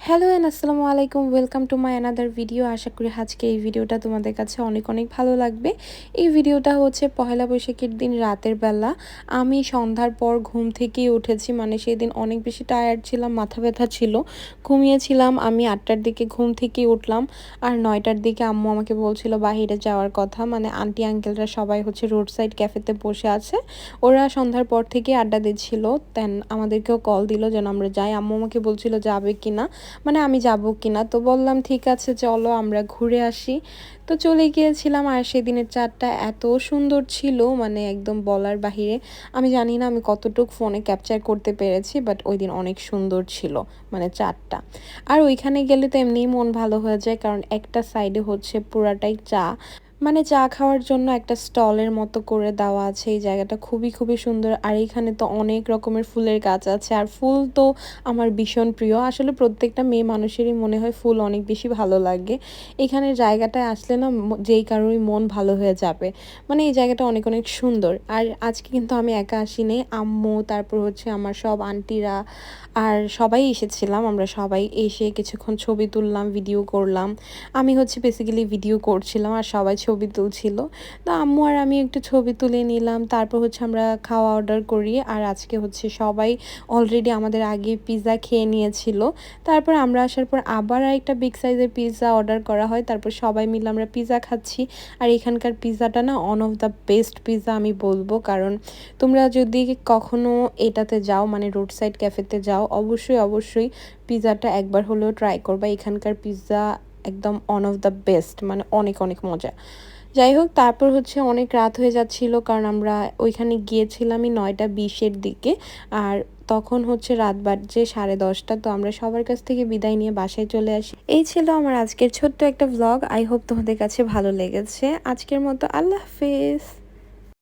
Hello and আসসালামু আলাইকুম, welcome to my another video. আশা করি আজকে এই ভিডিওটা তোমাদের কাছে অনেক অনেক ভালো লাগবে। এই ভিডিওটা হচ্ছে পহেলা বৈশাখের দিন রাতের বেলা। আমি সন্ধ্যার পর ঘুম থেকেই উঠেছি, মানে সেই দিন অনেক বেশি টায়ার্ড ছিলাম, মাথা ব্যথা ছিল, ঘুমিয়েছিলাম। আমি 8টার দিকে ঘুম থেকেই উঠলাম, আর 9টার দিকে আম্মু আমাকে বলছিল বাহিরে যাওয়ার কথা, মানে আন্টি আঙ্কেলরা সবাই হচ্ছে রোড সাইড ক্যাফেতে বসে আছে, ওরা সন্ধ্যার পর থেকে আড্ডা দিচ্ছিল। দেন আমাদেরকেও কল দিল যেন আমরা যাই। আম্মু আমাকে বলছিল যাবে কিনা, মানে আমি যাব কিনা, তো বললাম ঠিক আছে চলো আমরা ঘুরে আসি। তো চলে গিয়েছিলাম, আর সেদিনের চাঁদটা এত সুন্দর ছিল, মানে একদম বলার বাহিরে। আমি জানি না আমি কতটুকু ফোনে ক্যাপচার করতে পেরেছি, বাট ওই দিন অনেক সুন্দর ছিল মানে চাঁদটা। আর ওইখানে গেলে তো এমনিই মন ভালো হয়ে যায়, কারণ একটা সাইডে হচ্ছে পুরাটাই চা, মানে চা খাওয়ার জন্য একটা স্টলের মতো করে দেওয়া আছে। এই জায়গাটা খুবই খুবই সুন্দর, আর এখানে তো অনেক রকমের ফুলের গাছ আছে, আর ফুল তো আমার ভীষণ প্রিয়। আসলে প্রত্যেকটা মেয়ে মানুষেরই মনে হয় ফুল অনেক বেশি ভালো লাগে। এখানের জায়গাটায় আসলে না যেই কারোরই মন ভালো হয়ে যাবে, মানে এই জায়গাটা অনেক অনেক সুন্দর। আর আজকে কিন্তু আমি একা আসিনি, আম্মু, তারপর হচ্ছে আমার সব আন্টিরা আর সবাই এসেছিলাম। আমরা সবাই এসে কিছুক্ষণ ছবি তুললাম, ভিডিও করলাম। আমি হচ্ছে বেসিক্যালি ভিডিও করছিলাম আর সবাই ছবি তুলছিল। তো আম্মু আর আমি একটু ছবি তুলে নিলাম, তারপর হচ্ছে আমরা খাওয়া অর্ডার করি। আর আজকে হচ্ছে সবাই অলরেডি আমাদের আগে পিৎজা খেয়ে নিয়েছিল। তারপর আমরা আসার পর আবার একটা বিগ সাইজের পিৎজা অর্ডার করা হয়, তারপর সবাই মিলে আমরা পিৎজা খাচ্ছি। আর এখানকার পিৎজাটা না one of the best pizza আমি বলবো, কারণ তোমরা যদি কখনো এটাতে যাও, মানে রোড সাইড ক্যাফেতে যাও, অবশ্যই অবশ্যই পিৎজাটা একবার হলেও ট্রাই করবা। এখানকার পিৎজা একদম ওয়ান অফ দ্য বেস্ট, মানে অনেক অনেক মজা। যাই হোক, তারপর হচ্ছে অনেক রাত হয়ে যাচ্ছিল, কারণ আমরা ওইখানে গিয়েছিলামই 9টা 20-এর দিকে, আর তখন হচ্ছে রাত বাজছে 10:30। তো আমরা সবার কাছ থেকে বিদায় নিয়ে বাসায় চলে আসি। এই ছিল আমার আজকের ছোট্ট একটা ভ্লগ। আই হোপ তোমাদের কাছে ভালো লেগেছে। আজকের মতো আল্লাহ হাফেজ।